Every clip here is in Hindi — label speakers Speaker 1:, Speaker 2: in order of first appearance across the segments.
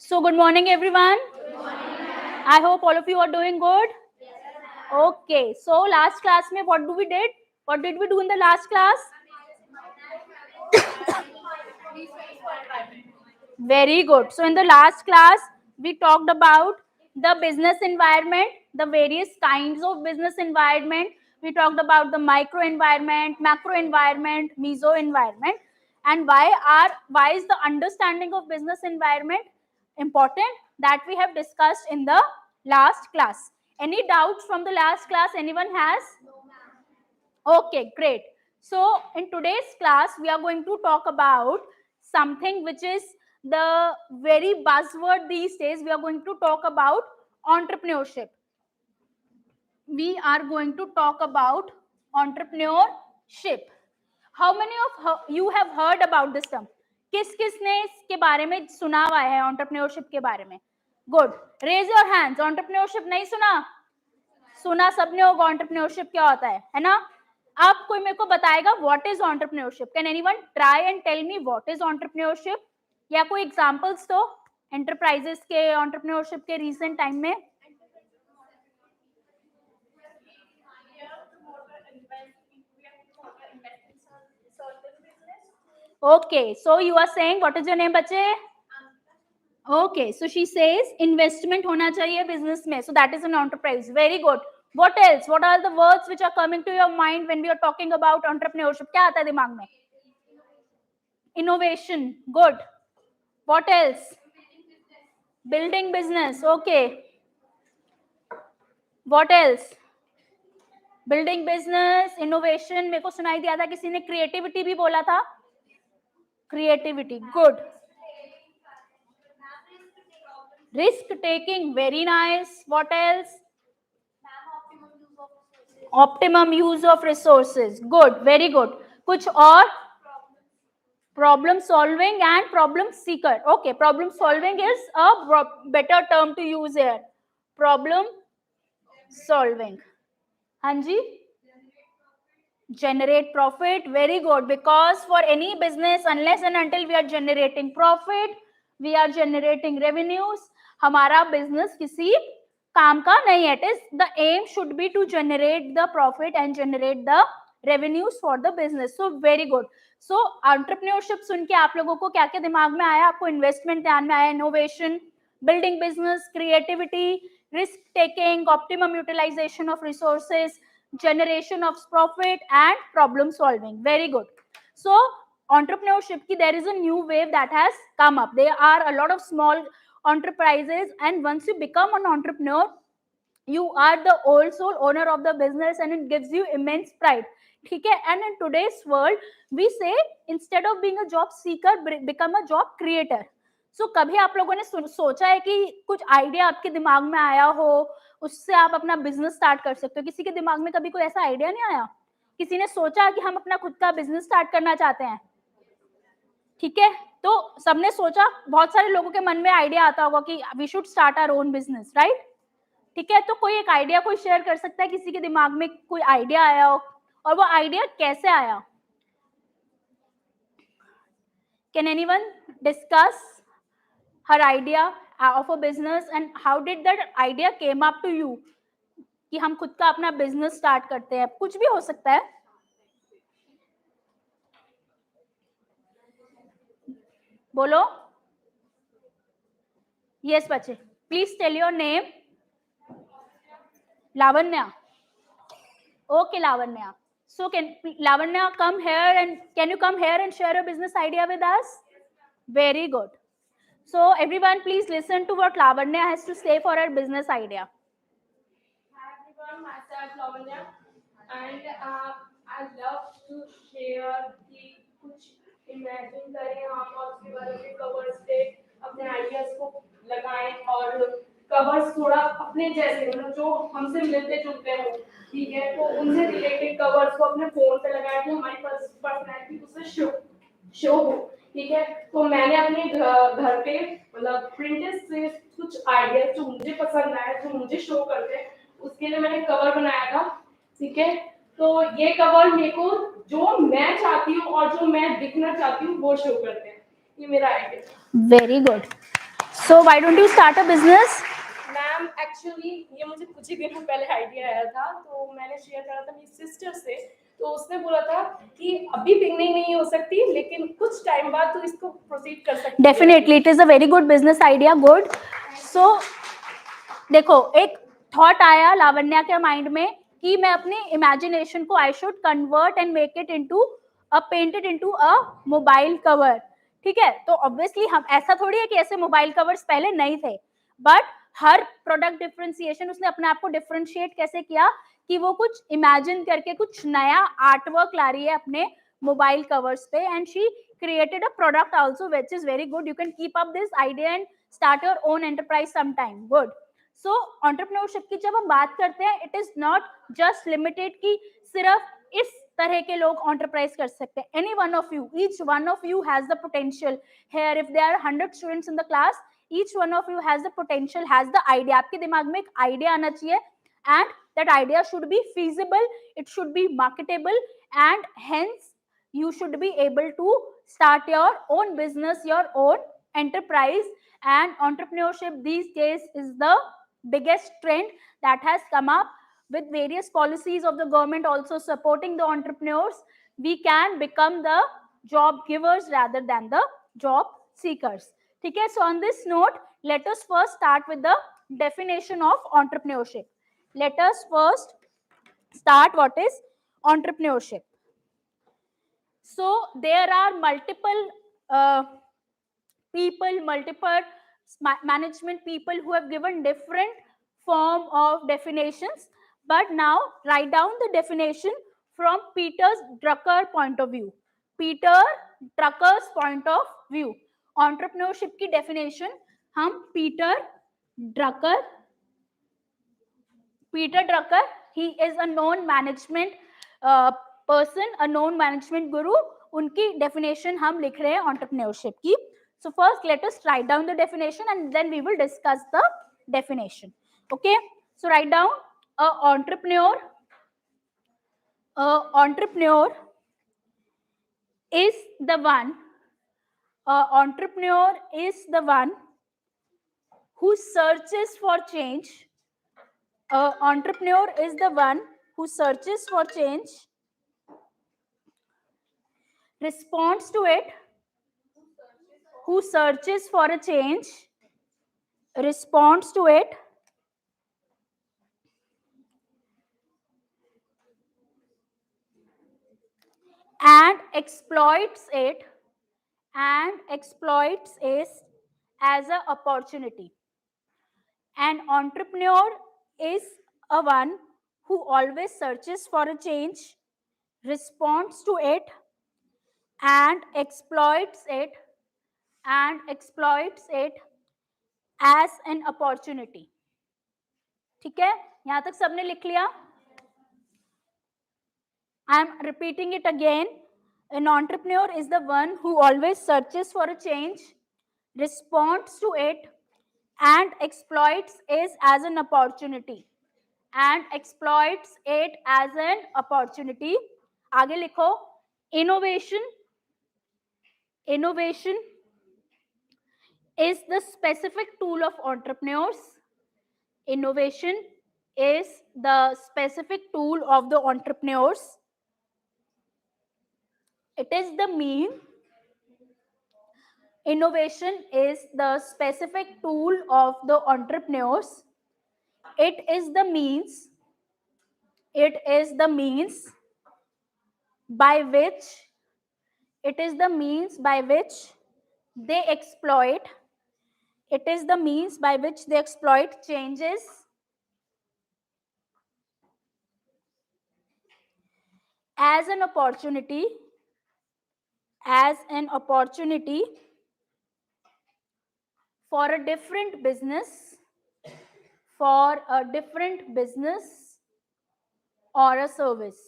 Speaker 1: So good morning everyone. I hope all of you are doing good. Okay, so last class में what did? What did we do in the last class? Very good. So in the last class, we talked about the business environment, the various kinds of business environment. We talked about the micro environment, macro environment, meso environment, and why is the understanding of business environment important, that we have discussed in the last class. Any doubts from the last class anyone has? Okay, great. So in today's class, we are going to talk about something which is the very buzzword these days. We are going to talk about entrepreneurship. We are going to talk about entrepreneurship. How many of you have heard about this term? किस किसने इसके बारे में सुना हुआ है entrepreneurship के बारे में? Good. Raise your hands. Entrepreneurship नहीं सुना? सुना सबने होगा entrepreneurship क्या होता है ना? आप कोई मेरे को बताएगा what is entrepreneurship? Can anyone try and tell me what is entrepreneurship? या कोई examples तो enterprises के entrepreneurship के recent time में? Okay, so you are saying what is your name बच्चे? Okay, so she says investment होना चाहिए business में, so that is an enterprise. Very good. What else? What are the words which are coming to your mind when we are talking about entrepreneurship? क्या आता है दिमाग में? Innovation. Good. What else? Building business. Okay. What else? Building business, innovation. मेरे को सुनाई दिया था किसी ने creativity भी बोला था. Creativity. Good. Risk taking. Very nice. What else? Optimum use of resources. Good. Very good. कुछ और? Problem solving and problem seeker. Okay, problem solving is a better term to use here. Problem solving. Hanji? Generate profit. Very good. Because for any business, unless and until we are generating profit, we are generating revenues, हमारा business किसी काम का नहीं है. It is the aim should be to generate the profit and generate the revenues for the business. So very good. So entrepreneurship सुन के आप लोगों को क्या क्या दिमाग में आया? आपको investment ध्यान में आया, innovation, building business, creativity, risk taking, optimum utilization of resources, generation of profit and problem solving. Very good. So entrepreneurship ki there is a new wave that has come up. There are a lot of small enterprises, and once you become an entrepreneur, you are the whole sole owner of the business and it gives you immense pride. ठीक है? And in today's world we say instead of being a job seeker, become a job creator. So कभी आप लोगों ने सोचा है कि कुछ आइडिया आपके दिमाग में आया हो, उससे आप अपना बिजनेस स्टार्ट कर सकते हो? किसी के दिमाग में कभी कोई ऐसा आइडिया नहीं आया? किसी ने सोचा कि हम अपना खुद का बिजनेस स्टार्ट करना चाहते हैं? ठीक है, तो सबने सोचा, बहुत सारे लोगों के मन में आइडिया आता होगा कि we should start our own business, right? ठीक है, तो कोई एक आइडिया कोई शेयर कर सकता है? किसी के दिमाग में कोई आइडिया आया हो, और वो आइडिया कैसे आया? Can anyone discuss her idea of a business and how did that idea came up to you कि हम खुद का अपना बिजनेस स्टार्ट करते हैं? कुछ भी हो सकता है. बोलो. यस बच्चे, please tell your name. Lavanya. Okay Lavanya. So can Lavanya come here and can you come here and share your business idea with us? Very good. So everyone please listen to what Lavanya has to say for her business idea.
Speaker 2: Hi everyone, myself Lavanya, and I love to share कि कुछ imagine करें हम और उसके बाद अपने covers पे अपने ideas को लगाएं और covers थोड़ा अपने जैसे मतलब जो हमसे मिलते जुलते हो, ठीक है, तो उनसे related covers को अपने phone पे लगाएं कि हमारी personality उससे शो हो. ठीक है, तो मैंने अपने घर पे मतलब Pinterest से कुछ आइडियाज जो मुझे पसंद आए, जो मुझे शो करते हैं, उसके लिए मैंने कवर बनाया था. ठीक है, तो ये कवर मेरे को जो मैं चाहती हूँ और जो मैं दिखना चाहती हूँ वो शो करते हैं. ये मेरा idea.
Speaker 1: Very good. So why don't you start a business?
Speaker 2: Ma'am actually ये मुझे कुछ ही दिनों पहले आइडिया आया था, तो मैंने शेयर करा था मेरी सिस्टर से, तो उसने बोला था कि अभी बिगनिंग नहीं हो सकती, लेकिन कुछ टाइम बाद तो इसको प्रोसीड कर सकती है।
Speaker 1: Definitely, it is a very good business idea. Good. So देखो, एक थॉट आया लावण्या के माइंड में कि मैं अपनी इमेजिनेशन को I should convert and make it into painted into a mobile cover. ठीक है, तो ऑब्वियसली हम ऐसा थोड़ी है कि ऐसे मोबाइल कवर्स पहले नहीं थे, बट हर प्रोडक्ट डिफरेंशिएशन उसने अपने आप को डिफरेंशिएट कैसे किया कि वो कुछ इमेजिन करके कुछ नया आर्ट वर्क ला रही है अपने मोबाइल कवर्स पे, and she created a product also, which is very good. You can keep up this idea and start your own enterprise sometime. Good. So entrepreneurship की जब हम बात करते हैं, it is not just limited कि सिर्फ इस तरह के लोग एंटरप्राइज कर सकते हैं. Any one of you, each one of you has the potential. Here if there are 100 students in the class, each one of you has the potential, has the idea. आपके दिमाग में एक आइडिया आना चाहिए, and that idea should be feasible, it should be marketable, and hence you should be able to start your own business, your own enterprise. And entrepreneurship these days is the biggest trend that has come up, with various policies of the government also supporting the entrepreneurs. We can become the job givers rather than the job seekers. Okay, so on this note, let us first start with the definition of entrepreneurship. Let us first start what is entrepreneurship. So there are multiple people, multiple management people who have given different form of definitions, but now write down the definition from Peter Drucker point of view. Peter Drucker's point of view. Entrepreneurship की definition हम Peter Drucker, he is a known management person, a known management guru. उनकी definition हम लिख रहे हैं entrepreneurship की. So first let us write down the definition and then we will discuss the definition. Okay, so write down entrepreneur is the one entrepreneur is the one who searches for change. Entrepreneur is the one who searches for change, responds to it, who searches for a change, responds to it, and exploits it as an opportunity. An entrepreneur is a one who always searches for a change, responds to it, and exploits it as an opportunity. ठीक है, यहां तक सबने लिख लिया? I am repeating it again. An entrepreneur is the one who always searches for a change, responds to it, and exploits it as an opportunity. आगे लिखो. Innovation is the specific tool of entrepreneurs. Innovation is the specific tool of the entrepreneurs. It is the mean. Innovation is the specific tool of the entrepreneurs. It is the means by which they exploit changes as an opportunity for a different business or a service.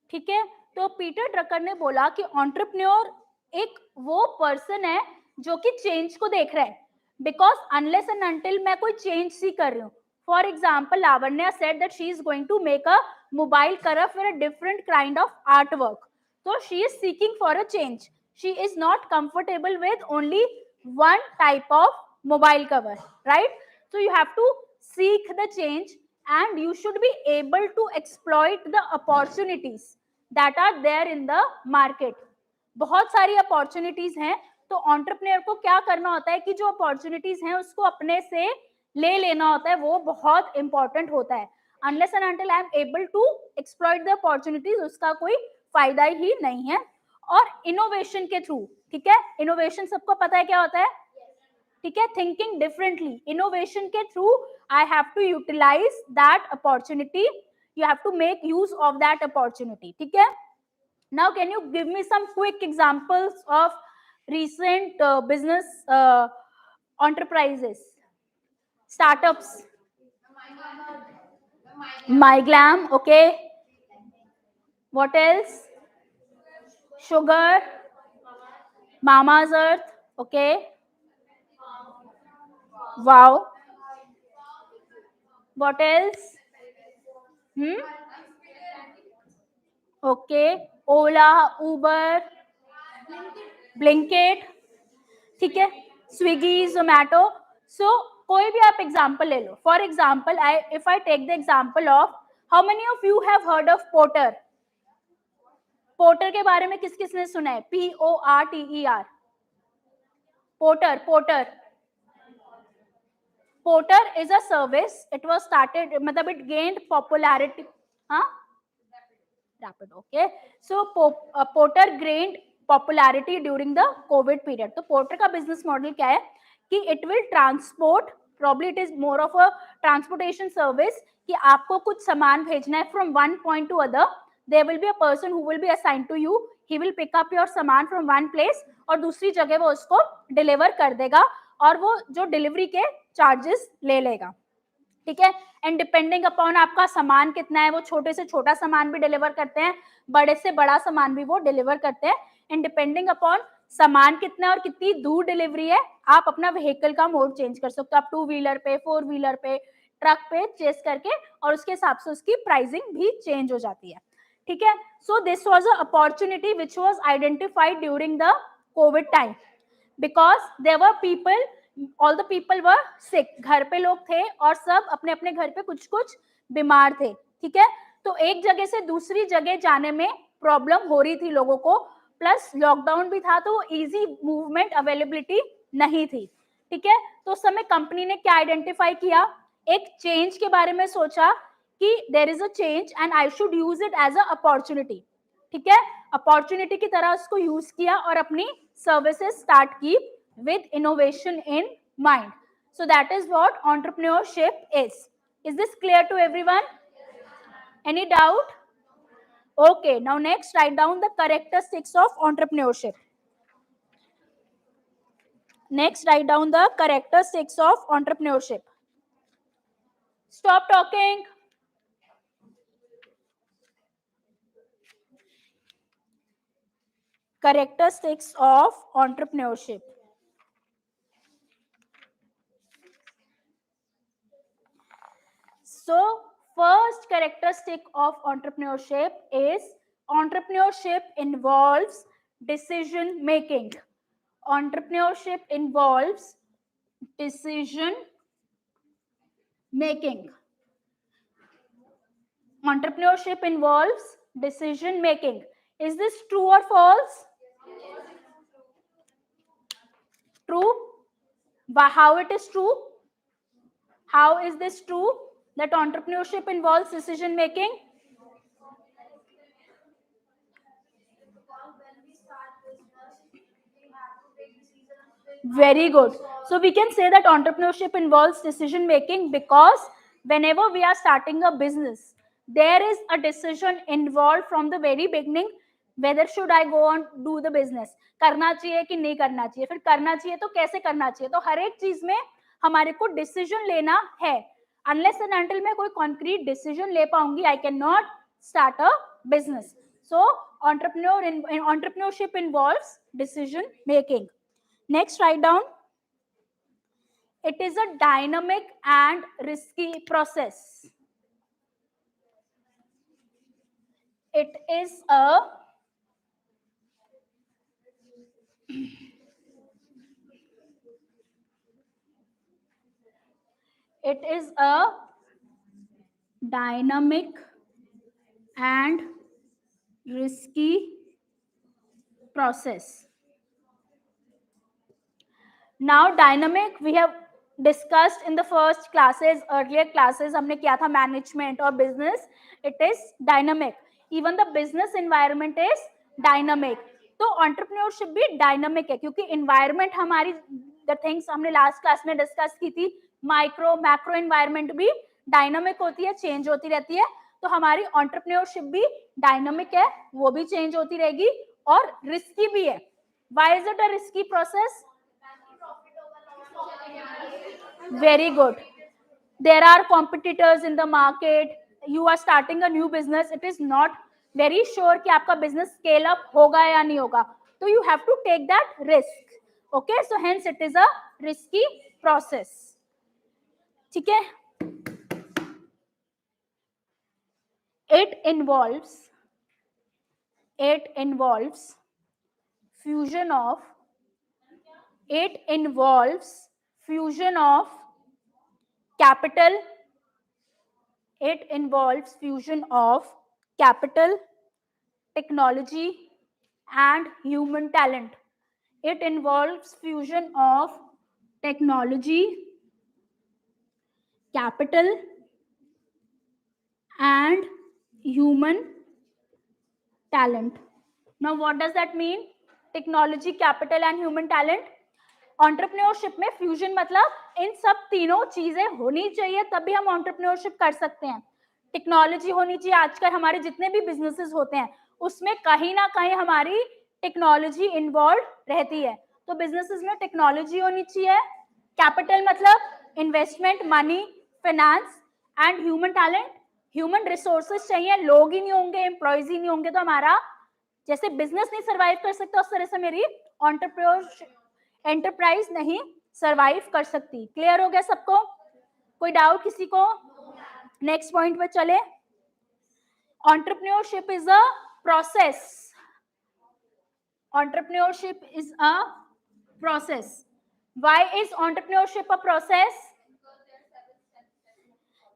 Speaker 1: ठीक है, तो पीटर ड्रकर ने बोला कि एंटरप्रेन्योर एक वो पर्सन है जो कि चेंज को देख रहा है, बिकॉज अनलेस एंड अनटिल मैं कोई चेंज सी कर रही हूँ. For example, Lavanya said that she is going to make a mobile cover for a different kind of art work. So she is seeking for a change. She is not comfortable with only one type of mobile cover, right? So you have to seek the change, and you should be able to exploit the opportunities that are there in the market. बहुत सारी अपॉर्चुनिटीज हैं, तो ऑन्टरप्रेन्योर को क्या करना होता है कि जो अपॉर्चुनिटीज हैं उसको अपने से ले लेना होता है, वो बहुत इंपॉर्टेंट होता है. Unless and until I am able to exploit the opportunities, उसका कोई फायदा ही नहीं है. और इनोवेशन के थ्रू, ठीक है, इनोवेशन सबको पता है क्या होता है, ठीक है, थिंकिंग डिफरेंटली. इनोवेशन के through I have to utilise that opportunity, you have to make use of that opportunity, ठीक है. Now, can you give me some quick examples of recent business enterprises, startups? MyGlam, okay. What else? Sugar, Mama's Earth, okay. Wow. What else? Okay. Ola, Uber, Blinkit, ठीक है, स्विगी, जोमैटो. सो कोई भी आप एग्जांपल ले लो. For example, if I take the example of, how many of you have heard of Porter? Porter के बारे में किस किसने सुना है? PORTER, Porter. Porter is a service. It was started, मतलब इट गेन्ड पॉपुलैरिटी. हाँ, rapid, okay. So Porter gained popularity during the COVID period. तो पोर्टर का बिजनेस मॉडल क्या है कि it will transport, probably it is more of a transportation service, कि आपको कुछ सामान भेजना है from one point to other. There will be a person who will be assign to you, he will pick up your सामान फ्रॉम वन प्लेस और दूसरी जगह वो उसको डिलीवर कर देगा, और वो जो डिलीवरी के चार्जेस ले लेगा, ठीक है. एंड डिपेंडिंग अपॉन आपका सामान कितना है, वो छोटे से छोटा सामान भी डिलीवर करते हैं, बड़े से बड़ा सामान भी वो डिलीवर करते हैं. एंड डिपेंडिंग अपॉन सामान कितना और कितनी दूर डिलीवरी है, आप अपना व्हीकल का मोड चेंज कर सकते हो. आप 2 व्हीलर पे, 4 व्हीलर पे, ट्रक पे चेस करके, और उसके हिसाब से उसकी प्राइसिंग भी चेंज हो जाती है, ठीक है. So this was a opportunity which was identified during the COVID time, because there were people, all the people were sick. घर पे लोग थे और सब अपने अपने घर पे कुछ कुछ बीमार थे, ठीक है. तो एक जगह से दूसरी जगह जाने में प्रॉब्लम हो रही थी लोगों को, प्लस लॉकडाउन भी था, तो इजी मूवमेंट अवेलेबिलिटी नहीं थी, ठीक है. तो उस समय कंपनी ने क्या आइडेंटिफाई किया, एक चेंज के बारे में सोचा कि there is a change and I should use it as a opportunity, ठीक है. अपॉर्चुनिटी की तरह उसको यूज किया और अपनी सर्विसेज स्टार्ट की with innovation in mind. So that is what entrepreneurship is. Is this clear to everyone? Any doubt? Okay, now next write down the characteristics of entrepreneurship. Next write down the characteristics of entrepreneurship. Stop talking. Characteristics of entrepreneurship. So first characteristic of entrepreneurship is entrepreneurship involves decision making. Entrepreneurship involves decision making. Entrepreneurship involves decision making. Is this true or false? True. How it is true? How is this true that entrepreneurship involves decision making? Very good. So we can say that entrepreneurship involves decision making because whenever we are starting a business, there is a decision involved from the very beginning. Whether should I go on do the business, करना चाहिए कि नहीं करना चाहिए, फिर करना चाहिए तो कैसे करना चाहिए. तो हर एक चीज में हमारे को डिसीजन लेना है. Unless and until मैं कोई concrete decision ले पाऊंगी, I cannot start a business. So entrepreneurship involves decision making. Next, write down, it is a dynamic and risky process. It is a It is a dynamic and risky process. Now dynamic we have discussed in the first classes, earlier classes हमने किया था management और business. It is dynamic. Even the business environment is dynamic. तो entrepreneurship भी dynamic है क्योंकि environment हमारी the things हमने last class में discuss की थी, micro macro environment भी dynamic होती है, change होती रहती है. तो हमारी entrepreneurship भी dynamic है, वो भी change होती रहेगी और risky भी है. Why is it a risky process? Very good. There are competitors in the market. You are starting a new business. It is not very sure कि आपका business scale up होगा या नहीं होगा. So you have to take that risk. Okay, so hence it is a risky process. ठीक है? It involves fusion of capital. It involves fusion of capital, technology, and human talent. It involves fusion of technology, capital, and human talent. Now, what does that mean? Technology, capital, and human talent. Entrepreneurship में फ्यूजन मतलब इन सब तीनों चीजें होनी चाहिए तभी हम एंटरप्रेन्योरशिप कर सकते हैं. टेक्नोलॉजी होनी चाहिए. आजकल हमारे जितने भी बिजनेसेस होते हैं उसमें कहीं ना कहीं हमारी टेक्नोलॉजी इन्वॉल्व रहती है. तो बिजनेसेस में टेक्नोलॉजी होनी चाहिए. कैपिटल मतलब investment, money, finance, and human talent. Human resources चाहिए. लोग ही नहीं होंगे, एम्प्लॉयज ही नहीं होंगे तो हमारा जैसे बिजनेस नहीं सर्वाइव कर सकता उस तरह से मेरी एंटरप्राइज नहीं सर्वाइव कर सकती. क्लियर हो गया सबको? कोई डाउट किसी को? नेक्स्ट पॉइंट पे चले. Entrepreneurship is a process. Entrepreneurship is a process. Why is entrepreneurship a process?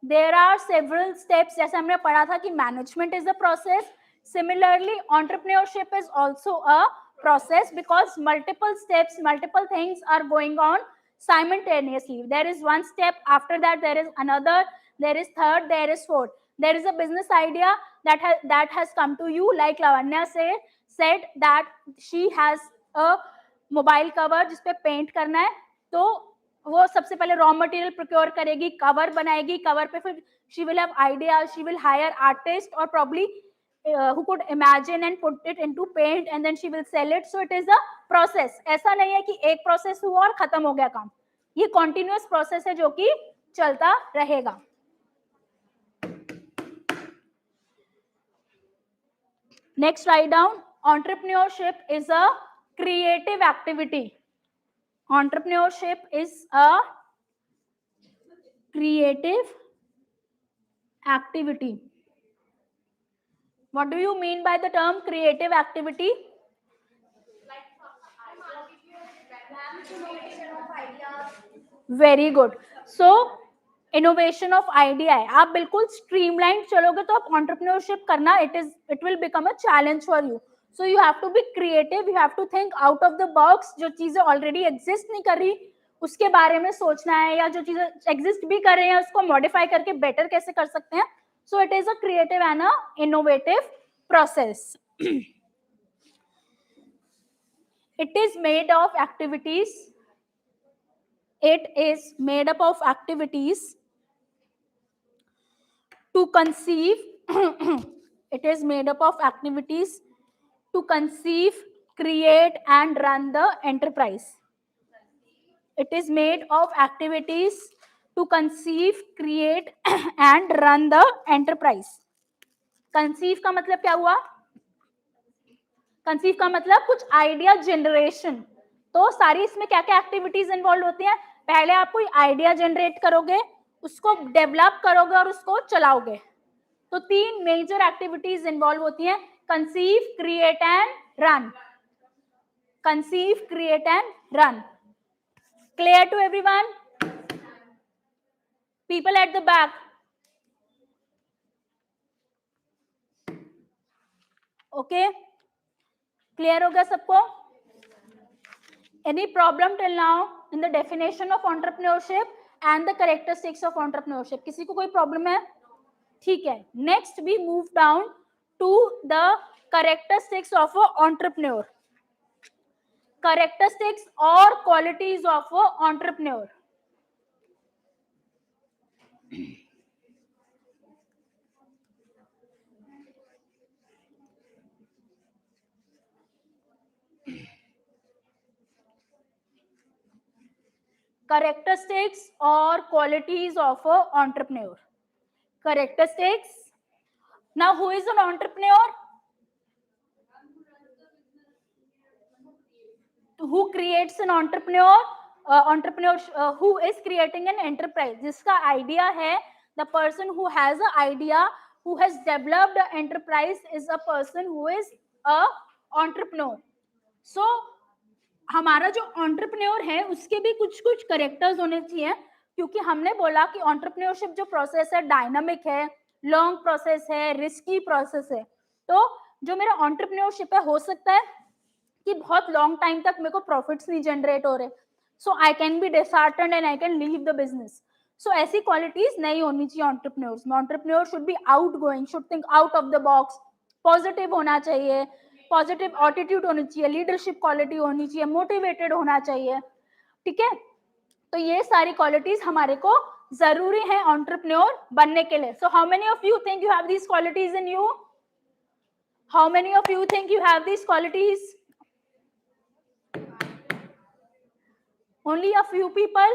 Speaker 1: There are several steps. जैसे हमने पढ़ा था कि management is a process. Similarly, entrepreneurship is also a process because multiple steps, multiple things are going on simultaneously. There is one step, after that there is another, there is third, there is fourth. There is a business idea that has come to you, like Lavanya said that she has a mobile cover जिसपे पेंट करना है. तो वो सबसे पहले रॉ मटेरियल प्रोक्योर करेगी, कवर बनाएगी, कवर पे फिर she will have idea, she will hire artist और probably who could imagine and put it into paint and then she will sell it. So it is a process. ऐसा नहीं है कि एक प्रोसेस हुआ और खत्म हो गया काम. ये कॉन्टिन्यूअस प्रोसेस है जो कि चलता रहेगा. Next write down. entrepreneurship is a creative activity. Entrepreneurship is a creative activity. What do you mean by the term creative activity? Very good. So innovation of idea है. आप बिल्कुल स्ट्रीमलाइन चलोगे तो आप एंटरप्रेन्योरशिप करना it will become a challenge for you. So you have to be creative, you have to think out of the box. जो चीजें ऑलरेडी एग्जिस्ट नहीं कर रही उसके बारे में सोचना है, या जो चीजें एग्जिस्ट भी कर रहे हैं उसको मॉडिफाई करके बेटर कैसे कर सकते हैं. So it is a creative and a innovative process. It is made of activities. It is made up of activities to conceive. It is made up of activities to conceive, create, and run the enterprise. It is made of activities to conceive, create, and run the enterprise. Conceive का मतलब क्या हुआ? कंसीव का मतलब कुछ आइडिया जनरेशन. तो सारी इसमें क्या क्या एक्टिविटीज इन्वॉल्व होती हैं? पहले आप कोई आइडिया जनरेट करोगे, उसको डेवलप करोगे और उसको चलाओगे. तो 3 मेजर एक्टिविटीज इन्वॉल्व होती हैं: conceive, create and run. conceive, create and run. Clear to everyone? People at the back. Okay? Clear हो गया सबको? Any problem till now in the definition of entrepreneurship and the characteristics of entrepreneurship? किसी को कोई problem है? ठीक है. Next we move down to the characteristics of an entrepreneur. Characteristics or qualities of an entrepreneur. Characteristics or qualities of an entrepreneur. Characteristics. Now, who is an entrepreneur? Who creates an entrepreneur? Who is creating an enterprise. जिसका idea है, the person who has an idea, who has developed an enterprise is a person who is a entrepreneur. So हमारा जो entrepreneur है उसके भी कुछ कुछ characters होने चाहिए, क्योंकि हमने बोला कि entrepreneurship जो process है डायनामिक है, लॉन्ग प्रोसेस है, रिस्की प्रोसेस है. तो जो मेरा entrepreneurship है, हो सकता है कि बहुत लॉन्ग टाइम तक मेरे को प्रॉफिट्स नहीं जनरेट हो रहे, so I can be disheartened and I can leave the business. So ऐसी क्वालिटीज नहीं होनी चाहिए एंटरप्रेन्योर्स में. Entrepreneur should be outgoing, should think out of the box, positive होना चाहिए, पॉजिटिव एटीट्यूड होनी चाहिए, लीडरशिप क्वालिटी होनी चाहिए, मोटिवेटेड होना चाहिए. ठीक है, तो ये सारी क्वालिटीज हमारे को जरूरी है एंटरप्रेन्योर बनने के लिए. So how many of you think you have these qualities in you? How many of you think you have these qualities? Only a few people?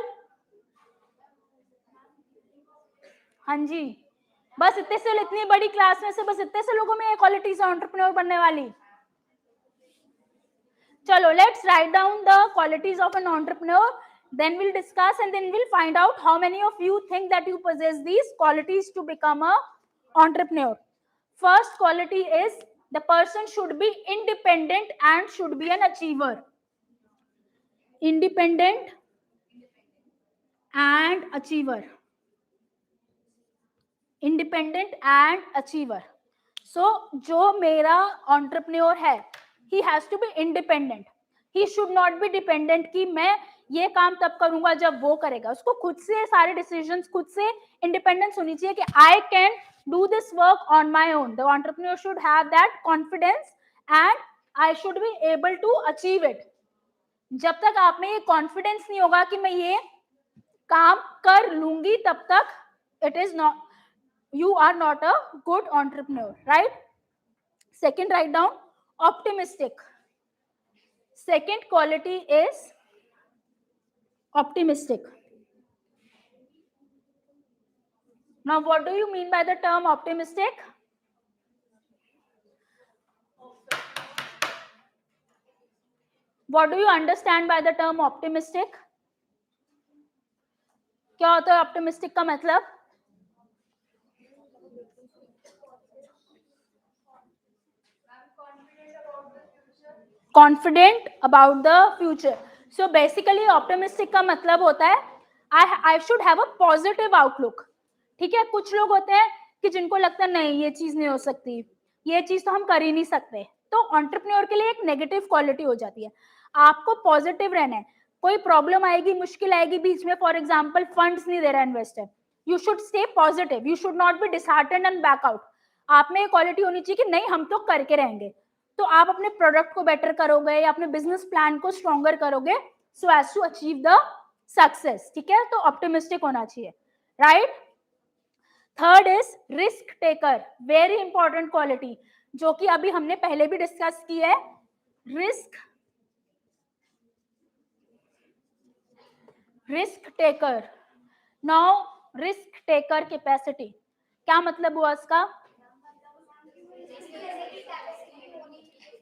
Speaker 1: हाँ जी, बस इतने से, इतनी बड़ी क्लास में से बस इतने से लोगों में ये क्वालिटीज है एंटरप्रेन्योर बनने वाली. चलो, let's write down the qualities of an entrepreneur, then we'll discuss and then we'll find out how many of you think that you possess these qualities to become a entrepreneur. First quality is the person should be independent and should be an achiever. Independent and achiever. Independent and achiever. So जो मेरा entrepreneur है, he has to be independent. He should not be dependent कि मैं ये काम तब करूंगा जब वो करेगा. उसको खुद से सारे decisions, खुद से independence होनी चाहिए कि I can do this work on my own. The entrepreneur should have that confidence and I should be able to achieve it. जब तक आप में ये confidence नहीं होगा कि मैं ये काम कर लूंगी, तब तक it is not, you are not a good entrepreneur, right? Second, write down optimistic. Second quality is optimistic. Now, what do you mean by the term optimistic? What do you understand by the term optimistic? क्या होता है optimistic का मतलब? Confident about the future. So basically optimistic का मतलब होता है I should have a positive outlook. ठीक है, कुछ लोग होते हैं कि जिनको लगता है नहीं ये चीज नहीं हो सकती, ये चीज तो हम कर ही नहीं सकते, तो एंटरप्रेन्योर के लिए एक नेगेटिव क्वालिटी हो जाती है. आपको पॉजिटिव रहना है. कोई प्रॉब्लम आएगी, मुश्किल आएगी बीच में, फॉर एग्जांपल फंड्स नहीं दे रहा investor, you should stay positive, you should not be disheartened and back out. आप में ये क्वालिटी होनी चाहिए कि नहीं हम तो करके रहेंगे. तो आप अपने प्रोडक्ट को बेटर करोगे या अपने बिजनेस प्लान को स्ट्रॉन्गर करोगे so as to achieve the success. ठीक है, तो ऑप्टिमिस्टिक होना चाहिए, right? Third is risk taker. Very important quality जो कि अभी हमने पहले भी डिस्कस की है. Risk taker. Now risk taker capacity क्या मतलब हुआ इसका?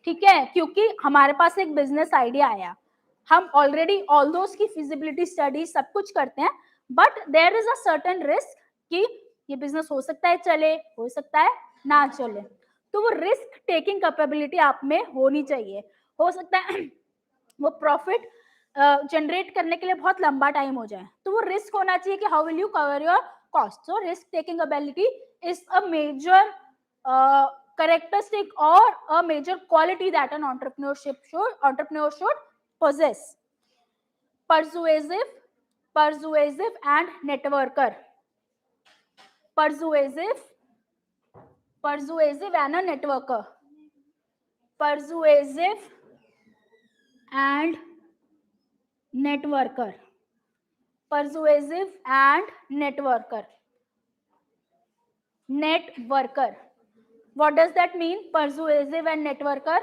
Speaker 1: ठीक है, क्योंकि हमारे पास एक बिजनेस आइडिया आया, हम ऑलरेडी ऑल दोस की फिजिबिलिटी स्टडी सब कुछ करते हैं, but there is a certain risk कि ये बिजनेस हो सकता है चले, हो सकता है ना चले. तो वो रिस्क टेकिंग कैपेबिलिटी आप में होनी चाहिए. हो सकता है वो प्रॉफिट जनरेट करने के लिए बहुत लंबा टाइम हो जाए, तो वो रिस्क होना चाहिए कि how will you cover your cost. So risk taking ability is a major characteristic or a major quality that an entrepreneur should possess. Persuasive and networker. Persuasive and a networker. Persuasive and networker. Persuasive and networker. Networker. What does that mean? Persuasive and networker.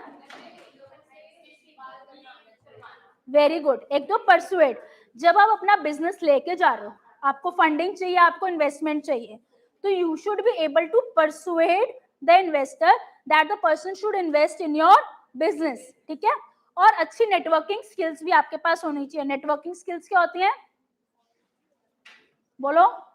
Speaker 1: Very good. एक तो परसुएड, जब आप अपना बिजनेस लेके जा रहे हो, आपको फंडिंग चाहिए, आपको इन्वेस्टमेंट चाहिए, तो you should be able to persuade the investor that the person should invest in your business. ठीक है. और अच्छी नेटवर्किंग स्किल्स भी आपके पास होनी चाहिए. नेटवर्किंग स्किल्स क्या होती हैं? बोलो.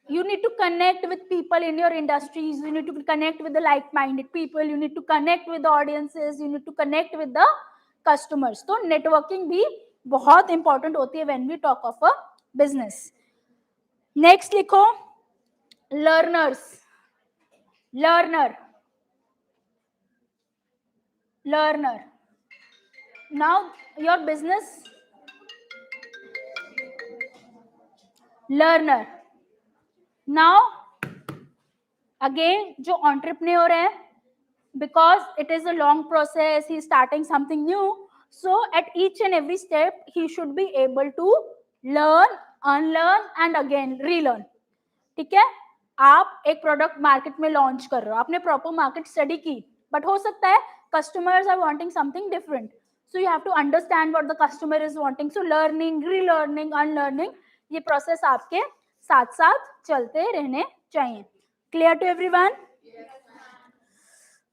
Speaker 1: You need to connect with people in your industries, you need to connect with the like-minded people, you need to connect with the audiences, you need to connect with the customers. तो networking भी बहुत important होती है when we talk of a business. Next लिखो learners. Learner. Now your business learner. Now again जो entrepreneur है, because it is a long process, he is starting something new, so at each and every step he should be able to learn, unlearn and again relearn. ठीक है. आप एक प्रोडक्ट मार्केट में लॉन्च कर रहे हो, आपने प्रॉपर मार्केट स्टडी की, बट हो सकता है customers are wanting something different, so you have to understand what the customer is wanting. So learning, relearning, unlearning, ये प्रोसेस आपके साथ साथ चलते रहने चाहिए. Clear to everyone?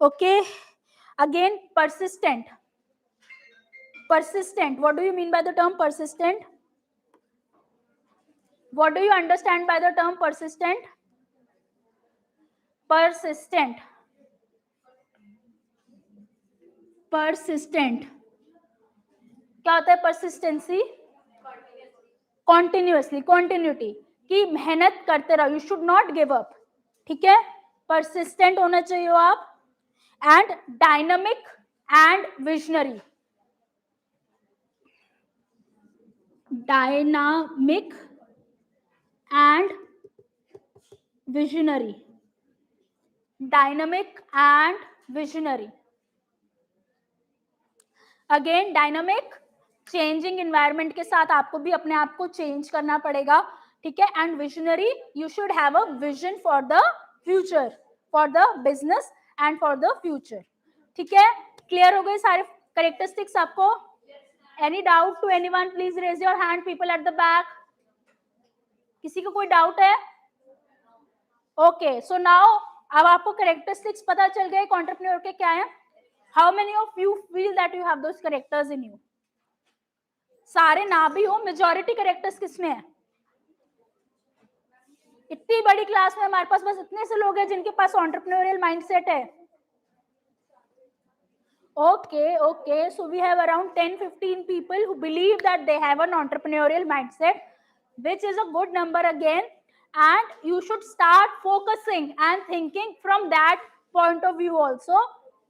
Speaker 1: Okay. Again, persistent. What do you mean by the term persistent? What do you understand by the term persistent? Persistent. क्या होता है persistency? Continuously, continuity, कि मेहनत करते रहो, you should not give up. ठीक है. Persistent होना चाहिए हो आप. And dynamic and visionary. Dynamic and visionary. Dynamic and visionary. Again dynamic, changing environment के साथ आपको भी अपने आप को चेंज करना पड़ेगा. ठीक है. And visionary, you should have a vision for the future, for the business and for the future. ठीक है. क्लियर हो गए सारे करेक्टरिस्टिक्स आपको? Any doubt to anyone? Please raise your hand, people at the back. किसी को कोई डाउट है? ओके. सो नाउ अब आपको करेक्टरिस्टिक्स पता चल गए एंटरप्रेन्योर के क्या है. How many of you feel that you have those characters in you? सारे ना भी हो, मेजॉरिटी कैरेक्टर्स किसमें है? इतनी बड़ी क्लास में हमारे पास बस इतने से लोग हैं जिनके पास एंटरप्रेन्योरियल माइंडसेट है. Okay, so we have around 10-15 people who believe that they have an entrepreneurial mindset, which is a good number again, and you should start focusing and thinking from that point of view also,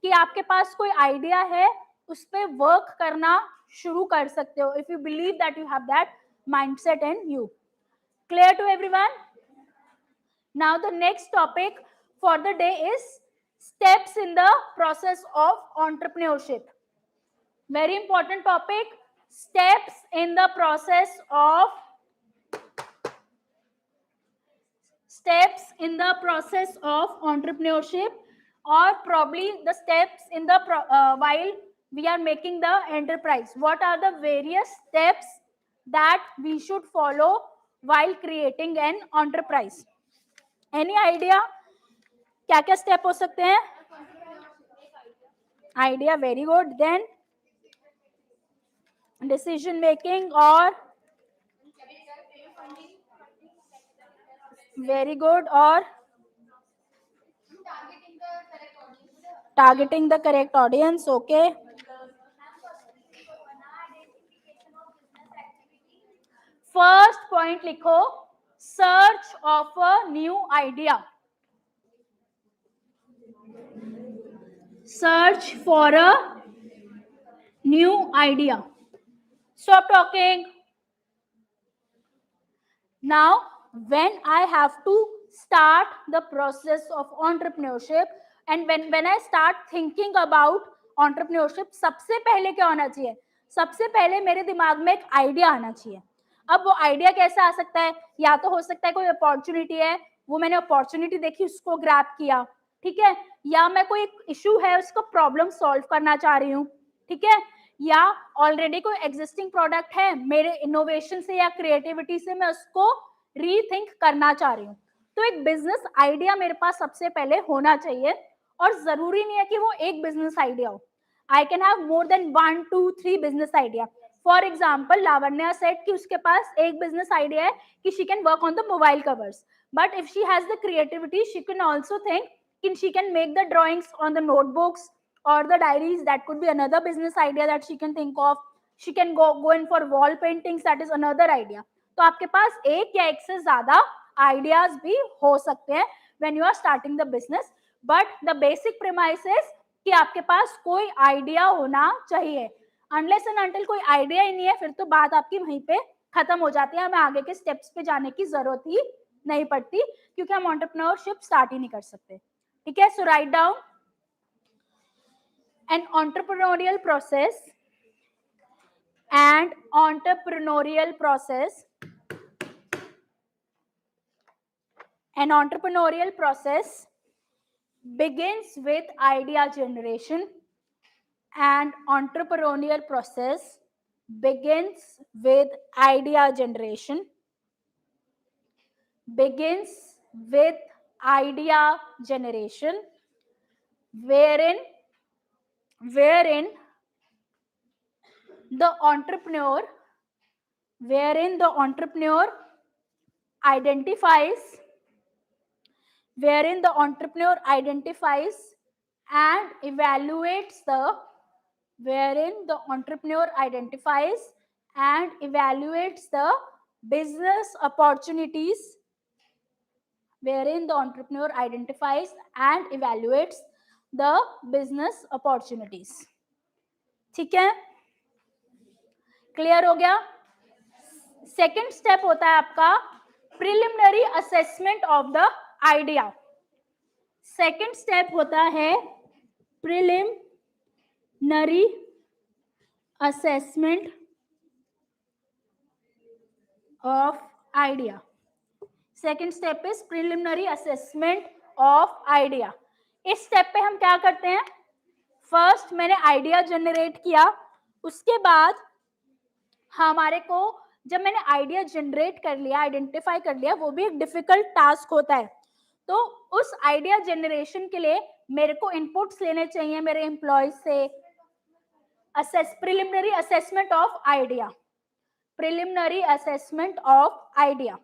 Speaker 1: कि आपके पास कोई आइडिया है, उस पे वर्क करना शुरू कर सकते हो, if you believe that you have that mindset in you. Clear to everyone? Now the next topic for the day is steps in the process of entrepreneurship. Very important topic. Steps in the process of entrepreneurship, or probably the steps in the while we are making the enterprise. What are the various steps that we should follow while creating an enterprise? Any idea? क्या क्या स्टेप हो सकते हैं? Idea, very good. Then decision making, और वेरी गुड, और targeting the correct audience. Okay. First point लिखो, search of a new idea, search for a new idea. Stop talking. Now, when I have to start the process of entrepreneurship and when I start thinking about entrepreneurship, सबसे पहले क्या होना चाहिए? सबसे पहले मेरे दिमाग में एक आइडिया आना चाहिए. अब वो आइडिया कैसे आ सकता है? या तो हो सकता है कोई अपॉर्चुनिटी है, वो मैंने अपॉर्चुनिटी देखी, उसको ग्रैब किया, ठीक है, या मैं कोई इशू है उसको प्रॉब्लम सॉल्व करना चाह रही हूँ, ठीक है, या ऑलरेडी कोई एग्जिस्टिंग प्रोडक्ट है, मेरे इनोवेशन से या क्रिएटिविटी से मैं उसको रीथिंक करना चाह रही हूँ. तो एक बिजनेस आइडिया मेरे पास सबसे पहले होना चाहिए, और जरूरी नहीं है कि वो एक बिजनेस आइडिया हो. I can have more than 1 2 3 business idea. For example, Lavanya said कि उसके पास एक बिजनेस आइडिया है कि she can work on the mobile covers, but if she has the creativity she can also think कि she can make the drawings on the notebooks or the diaries. That could be another business idea that she can think of. She can go in for wall paintings. That is another idea. तो आपके पास एक या एक से ज्यादा आइडियाज भी हो सकते हैं when you are starting the business, but the basic premise is कि आपके पास कोई आइडिया होना चाहिए. अनलेस एंड अनटिल कोई आइडिया ही नहीं है, फिर तो बात आपकी वहीं पे खत्म हो जाती है, हमें आगे के स्टेप्स पे जाने की जरूरत ही नहीं पड़ती, क्योंकि हम एंटरप्रेन्योरशिप स्टार्ट ही नहीं कर सकते. ठीक है, so write down, an entrepreneurial process and entrepreneurial process, an entrepreneurial process begins with idea generation, and entrepreneurial process begins with idea generation, begins with idea generation, wherein the entrepreneur wherein the entrepreneur identifies wherein the entrepreneur identifies and evaluates the wherein the entrepreneur identifies and evaluates the business opportunities wherein the entrepreneur identifies and evaluates the business opportunities. ठीक है, क्लियर हो गया. सेकेंड स्टेप होता है आपका preliminary assessment of the idea. Second step होता है preliminary assessment of idea. Second step is preliminary assessment of idea. इस स्टेप पे हम क्या करते हैं? फर्स्ट मैंने आइडिया जनरेट किया, उसके बाद हमारे को जब मैंने आइडिया जनरेट कर लिया, आइडेंटिफाई कर लिया, वो भी एक डिफिकल्ट टास्क होता है, तो उस आइडिया जनरेशन के लिए मेरे को इनपुट्स लेने चाहिए मेरे एम्प्लॉयज से. Preliminary assessment of idea, preliminary assessment of idea.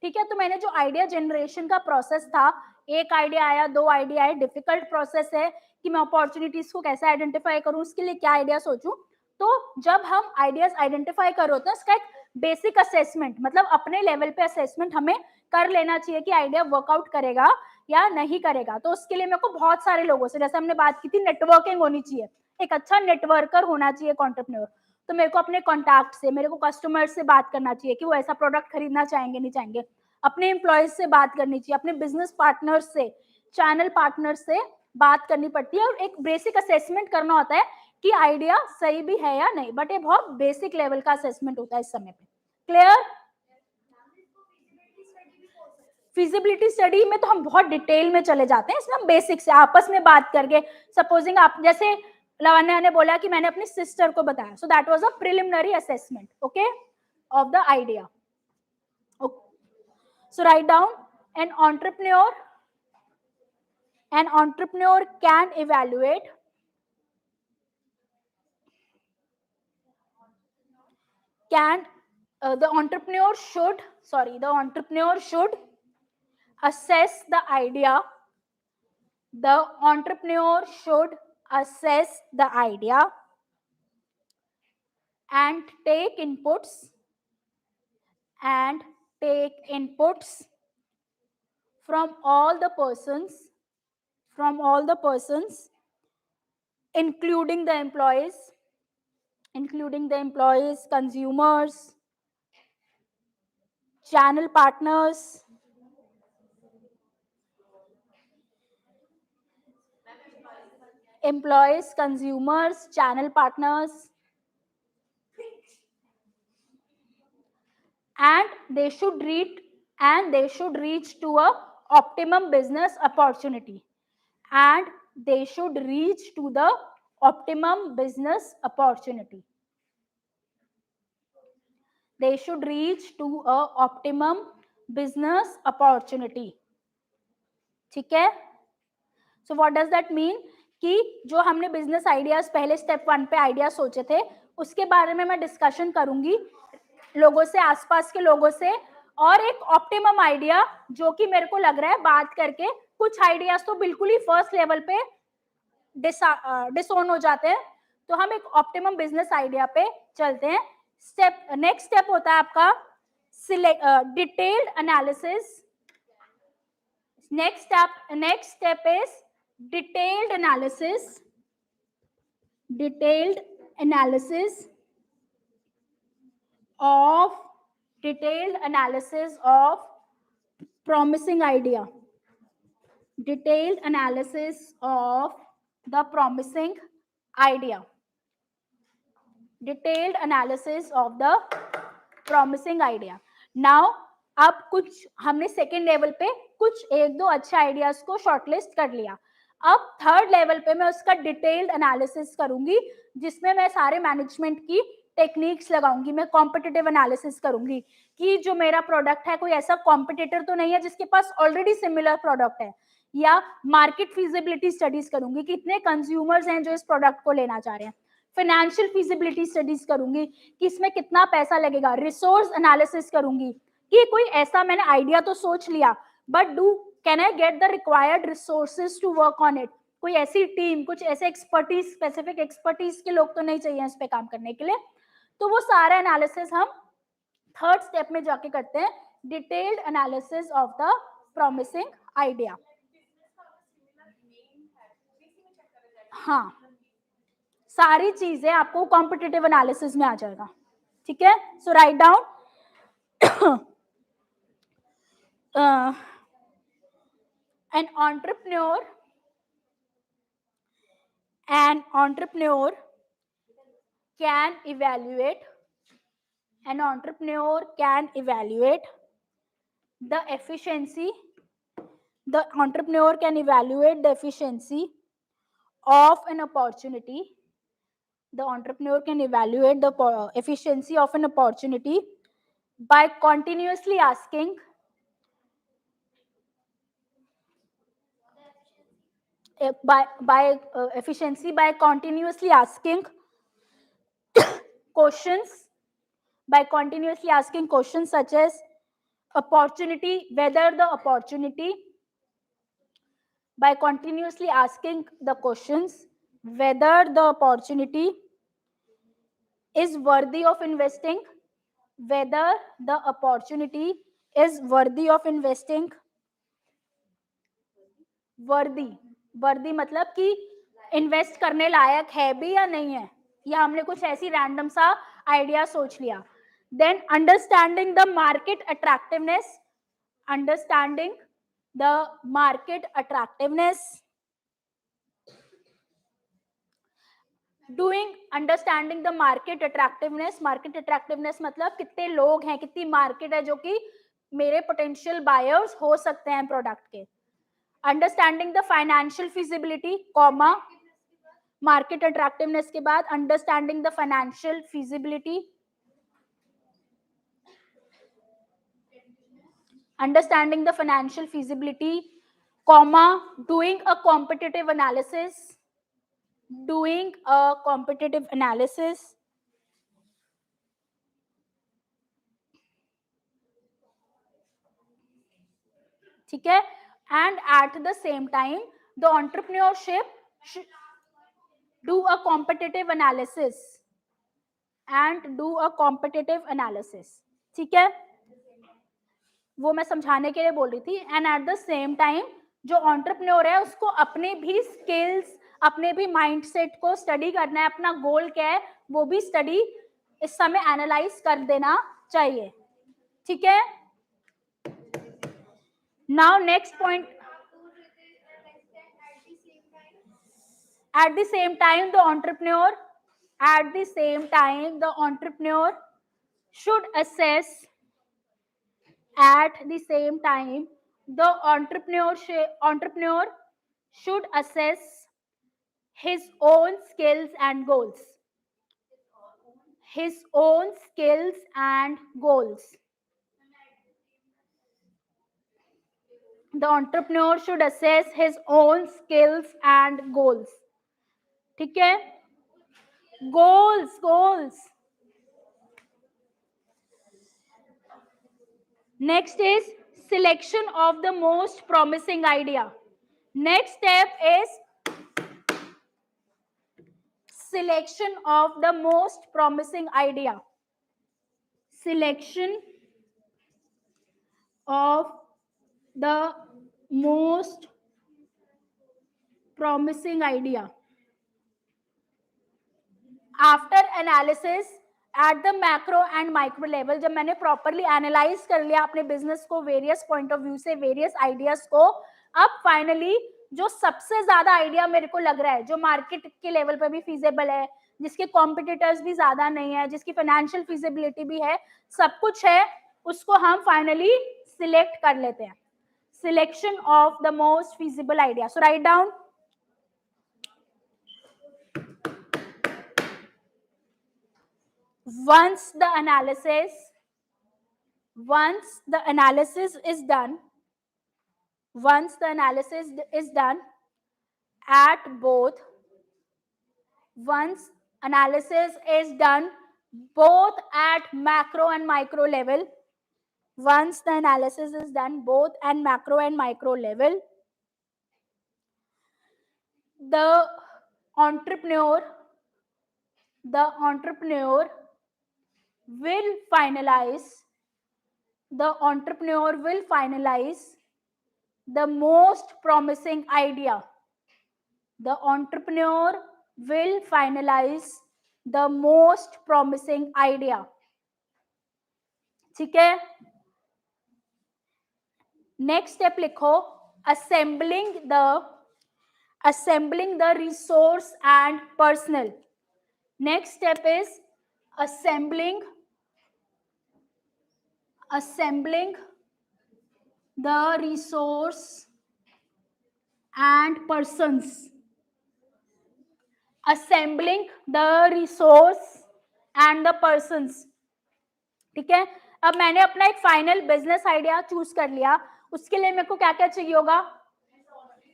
Speaker 1: ठीक है, तो मैंने जो आइडिया जनरेशन का प्रोसेस था, एक आइडिया आया, दो आइडिया आए, डिफिकल्ट प्रोसेस है कि मैं अपॉर्चुनिटीज को कैसे आइडेंटिफाई करूं, उसके लिए क्या आइडिया सोचूं. तो जब हम आइडियाज आइडेंटिफाई कर होते हैं, इसका एक बेसिक असेसमेंट, मतलब अपने लेवल पे असेसमेंट हमें कर लेना चाहिए कि आइडिया वर्कआउट करेगा या नहीं करेगा. तो उसके लिए मेरे को बहुत सारे लोगों से, जैसे हमने बात की थी, नेटवर्किंग होनी चाहिए, एक अच्छा नेटवर्कर होना चाहिए एंटरप्रेन्योर. तो मेरे को अपने कॉन्टैक्ट से, मेरे को कस्टमर से बात करना चाहिए कि वो ऐसा प्रोडक्ट खरीदना चाहेंगे नहीं चाहेंगे, अपने एम्प्लॉयज से बात करनी चाहिए, अपने बिजनेस पार्टनर से, चैनल पार्टनर से बात करनी पड़ती है, और एक बेसिक असेसमेंट करना होता है कि आइडिया सही भी है या नहीं. बट ये बहुत बेसिक लेवल का असेसमेंट होता है इस समय पे. क्लियर? फिजिबिलिटी स्टडी में तो हम बहुत डिटेल में चले जाते हैं, इसमें हम बेसिक से आपस में बात करके, सपोजिंग आप जैसे लावण्या ने बोला कि मैंने अपनी सिस्टर को बताया, so that was a preliminary assessment, okay, of the idea. So write down, an entrepreneur can evaluate the entrepreneur should assess the idea. The entrepreneur should assess the idea and take inputs and take inputs from all the persons, including the employees, consumers, channel partners, channel partners, and they should reach to a optimum business opportunity, and they should reach to the optimum business opportunity. They should reach to a optimum business opportunity. ठीक है? So what does that mean? कि जो हमने बिजनेस आइडियाज पहले स्टेप 1 पे आइडिया सोचे थे उसके बारे में मैं डिस्कशन करूंगी लोगों से, आसपास के लोगों से, और एक ऑप्टिमम आइडिया जो कि मेरे को लग रहा है बात करके कुछ आइडियाज तो बिल्कुल ही फर्स्ट लेवल पे डिसोन हो जाते हैं, तो हम एक ऑप्टिमम बिजनेस आइडिया पे चलते हैं. नेक्स्ट स्टेप होता है आपका detailed analysis. Next step is detailed analysis of promising idea. Detailed analysis of the promising idea. Detailed analysis of the promising idea. Now अब कुछ हमने सेकेंड लेवल पे कुछ एक दो अच्छे आइडियाज को शॉर्टलिस्ट कर लिया. अब थर्ड लेवल पे मैं उसका डिटेल्ड एनालिसिस करूंगी जिसमें मैं सारे मैनेजमेंट की टेक्निक्स लगाऊंगी. मैं कॉम्पिटिटिव एनालिसिस करूंगी कि जो मेरा प्रोडक्ट है कोई ऐसा कॉम्पिटिटर तो नहीं है जिसके पास ऑलरेडी सिमिलर प्रोडक्ट है, या मार्केट फिजिबिलिटी स्टडीज करूंगी कि कितने कंज्यूमर्स हैं जो इस प्रोडक्ट को लेना चाह रहे हैं. फाइनेंशियल फिजिबिलिटी स्टडीज करूंगी कि इसमें कितना पैसा लगेगा. रिसोर्स एनालिसिस करूंगी कि कोई ऐसा मैंने आइडिया तो सोच लिया but can I get the required resources to work on it. कोई ऐसी टीम, कुछ ऐसे एक्सपर्टीज, स्पेसिफिक एक्सपर्टीज के लोग तो नहीं चाहिए इस पे काम करने के लिए. तो वो सारा एनालिसिस हम थर्ड स्टेप में जाके करते हैं, detailed analysis of the promising idea. हाँ, सारी चीजें आपको कॉम्पिटिटिव एनालिसिस में आ जाएगा. ठीक है, so write down an entrepreneur can evaluate the efficiency of an opportunity. The entrepreneur can evaluate the efficiency of an opportunity by continuously asking efficiency by continuously asking questions such as opportunity, whether the opportunity, by continuously asking the questions whether the opportunity is worthy of investing, whether the opportunity is worthy of investing. वर्दी मतलब कि इन्वेस्ट करने लायक है भी या नहीं है, या हमने कुछ ऐसी रैंडम सा आइडिया सोच लिया. Then understanding the market attractiveness, understanding the market attractiveness मतलब कितने लोग हैं, कितनी मार्केट है जो कि मेरे पोटेंशियल बायर्स हो सकते हैं प्रोडक्ट के. Understanding the financial feasibility, comma market attractiveness के बाद understanding the financial feasibility, comma doing a competitive analysis, ठीक है. And at the same time the entrepreneurship should do a competitive analysis, ठीक है. वो मैं समझाने के लिए बोल रही थी। And at the same time जो एंटरप्रेन्योर है उसको अपने भी स्किल्स, अपने भी माइंडसेट को स्टडी करना है, अपना गोल क्या है वो भी स्टडी इस समय एनालाइज कर देना चाहिए, ठीक है। Now next point, at the same time the entrepreneur at the same time the entrepreneur should assess at the same time the entrepreneur should assess his own skills and goals, his own skills and goals. The entrepreneur should assess his own skills and goals, ठीक है। goals next is selection of the most promising idea. Next step is selection of the most promising idea. Selection of the most promising idea. After analysis at the macro and micro level, जब मैंने properly analyze कर लिया अपने business को various point of view से, various ideas को, अब finally जो सबसे ज्यादा आइडिया मेरे को लग रहा है, जो मार्केट के लेवल पे भी फीजेबल है, जिसके कॉम्पिटिटर्स भी ज्यादा नहीं है, जिसकी फाइनेंशियल फिजिबिलिटी भी है, सब कुछ है, उसको हम फाइनली सिलेक्ट कर लेते हैं. Selection of the most feasible idea. So write down. once the analysis is done, at both, once analysis is done both at macro and micro level, once the analysis is done both at macro and micro level, the entrepreneur will finalize the most promising idea. The entrepreneur will finalize the most promising idea. ठीक है. नेक्स्ट स्टेप लिखो, assembling the resource and personnel. Next step is assembling the resource and persons. Assembling the resource and the persons. ठीक है. अब मैंने अपना एक फाइनल बिजनेस आइडिया चूज कर लिया. उसके लिए मेरे को क्या क्या चाहिए होगा?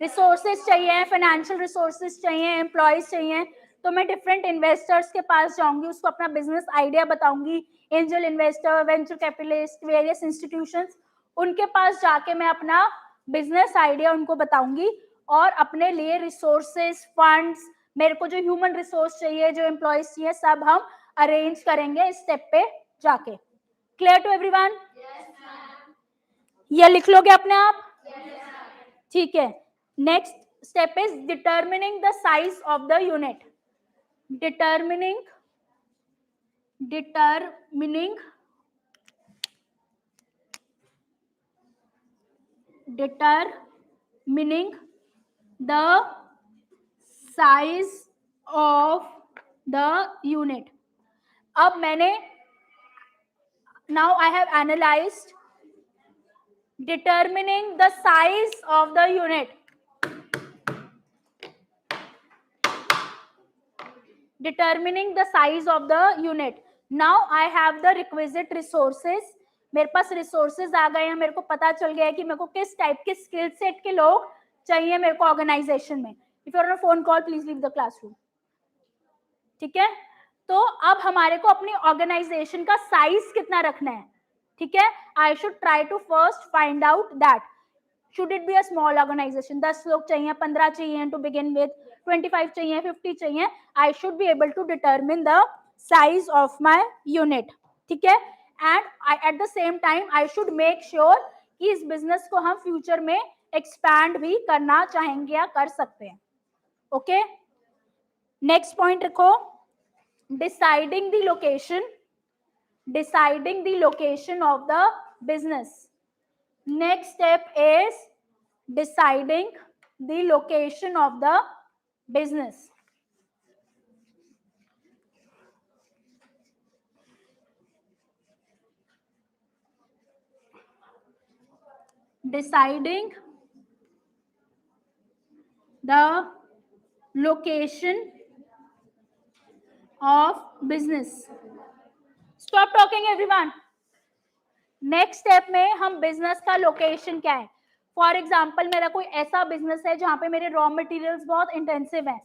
Speaker 1: रिसोर्सेज चाहिए, फाइनेंशियल रिसोर्सेज चाहिए, एम्प्लॉयज चाहिए. तो मैं डिफरेंट इन्वेस्टर्स के पास जाऊंगी, उसको अपना बिजनेस आइडिया बताऊंगी. Angel investor, venture capitalist, various institutions, उनके पास जाके मैं अपना बिजनेस आइडिया उनको बताऊंगी और अपने लिए रिसोर्सेज, फंड्स, मेरे को जो ह्यूमन रिसोर्स चाहिए, जो एम्प्लॉयज चाहिए, सब हम अरेंज करेंगे इस स्टेप पे जाके. Clear to everyone? ये लिख लोगे अपने आप? ठीक है. Next step is determining the size of the unit. determining the size of the unit. अब मैंने now I have analyzed determining the size of the unit. Determining the size of the unit. Now I have the requisite resources. मेरे पास रिसोर्सेज आ गए हैं, मेरे को पता चल गया है कि मेरे को किस टाइप के स्किल सेट के लोग चाहिए मेरे को ऑर्गेनाइजेशन में. If you are on phone call please leave the classroom. ठीक है. तो अब हमारे को अपनी ऑर्गेनाइजेशन का साइज कितना रखना है. ठीक है. I should try to first find out that should it be a small organization, 10 लोग चाहिए, 15 चाहिए to begin with, 25 चाहिए, 50 चाहिए. I should be able to determine the size of my unit. ठीक है. And at the same time I should make sure कि इस बिजनेस को हम फ्यूचर में एक्सपैंड भी करना चाहेंगे या कर सकते हैं. ओके, नेक्स्ट पॉइंट रखो, deciding the location of the business. Next step is deciding the location of the business. Deciding the location of business. Stop talking everyone. Next step में हम बिजनेस का लोकेशन क्या है. फॉर एग्जाम्पल मेरा कोई ऐसा बिजनेस है जहां पे मेरे रॉ मटेरियल्स बहुत इंटेंसिव हैं,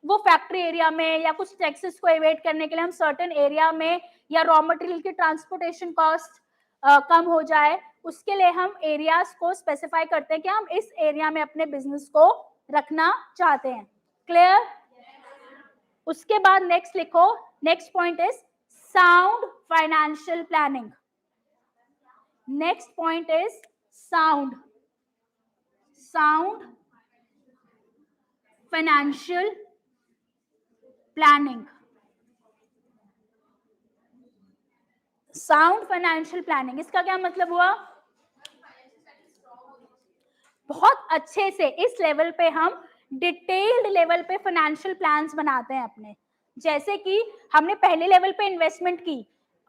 Speaker 1: वो फैक्ट्री एरिया में या कुछ टैक्सेस को एवेट करने के लिए हम सर्टेन एरिया में, या रॉ मटेरियल की ट्रांसपोर्टेशन कॉस्ट कम हो जाए, उसके लिए हम एरियाज को स्पेसिफाई करते हैं कि हम इस एरिया में अपने बिजनेस को रखना चाहते हैं. क्लियर? उसके बाद नेक्स्ट लिखो, next point is sound financial planning. Next point is sound financial planning. Sound financial planning, इसका क्या मतलब हुआ? बहुत अच्छे से इस लेवल पे हम डिटेल्ड लेवल पे फाइनेंशियल प्लान्स बनाते हैं अपने. जैसे कि हमने पहले लेवल पे इन्वेस्टमेंट की,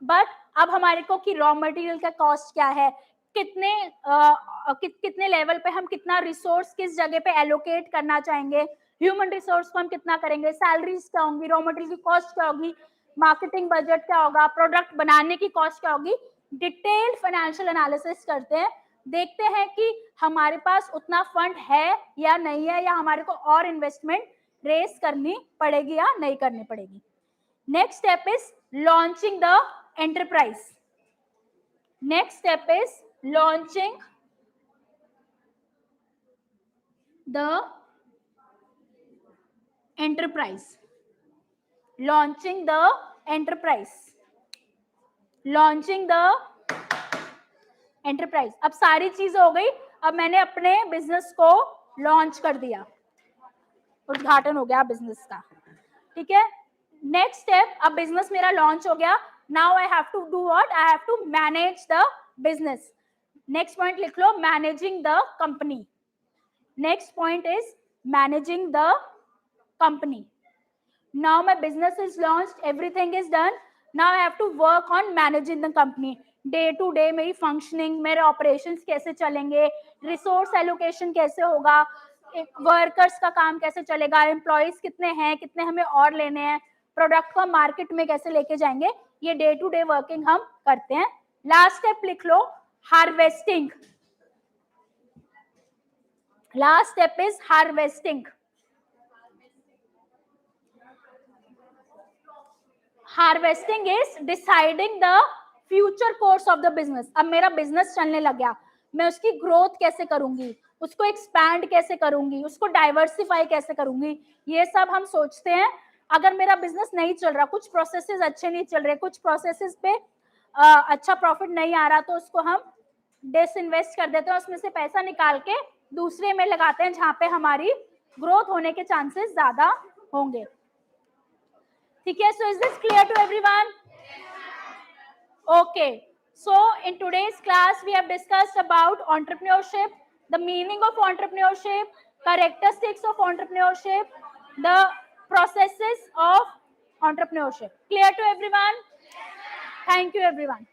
Speaker 1: बट अब हमारे को कि रॉ मटेरियल का कॉस्ट क्या है, कितने लेवल पे हम कितना रिसोर्स किस जगह पे एलोकेट करना चाहेंगे, ह्यूमन रिसोर्स को हम कितना करेंगे, सैलरीज क्या होंगी, रॉ मटेरियल की कॉस्ट क्या होगी, मार्केटिंग बजट क्या होगा, प्रोडक्ट बनाने की कॉस्ट क्या होगी. डिटेल्ड फाइनेंशियल एनालिसिस करते हैं, देखते हैं कि हमारे पास उतना फंड है या नहीं है, या हमारे को और इन्वेस्टमेंट रेस करनी पड़ेगी या नहीं करनी पड़ेगी. Next step is launching the enterprise. Next step is launching the enterprise. Launching the enterprise. Launching the enterprise. अब सारी चीजें हो गई, अब मैंने अपने बिजनेस को लॉन्च कर दिया, उद्घाटन हो गया बिजनेस का. ठीक है, नेक्स्ट स्टेप, अब बिजनेस मेरा लॉन्च हो गया. Now I have to do what, I have to manage the business. Next point लिख लो, managing the company. Next point is managing the company. Now my business is launched, everything is done. Now I have to work on managing the company. Day to day मेरी functioning, मेरे operations कैसे चलेंगे, resource allocation कैसे होगा, वर्कर्स का काम कैसे चलेगा, एम्प्लॉइज कितने हैं, कितने हमें और लेने हैं, प्रोडक्ट को मार्केट में कैसे लेके जाएंगे, ये डे टू डे वर्किंग हम करते हैं. लास्ट स्टेप लिख लो, harvesting. Last step is harvesting. Harvesting is deciding the future course of the business. अब मेरा बिजनेस चलने लग गया, मैं उसकी ग्रोथ कैसे करूंगी, उसको एक्सपैंड कैसे करूंगी, उसको डाइवर्सिफाई कैसे करूंगी, ये सब हम सोचते हैं. अगर मेरा बिजनेस नहीं चल रहा, कुछ प्रोसेसेस अच्छे नहीं चल रहे, कुछ प्रोसेसेस पे अच्छा प्रॉफिट नहीं आ रहा, तो उसको हम डिसइन्वेस्ट कर देते हैं, उसमें से पैसा निकाल के दूसरे में लगाते हैं जहां पे हमारी ग्रोथ होने के चांसेस ज्यादा होंगे. ठीक है, so is this clear to everyone? Okay, so in today's class we have discussed about entrepreneurship, the meaning of entrepreneurship, characteristics of entrepreneurship, the processes of entrepreneurship. Clear to everyone? Thank you everyone.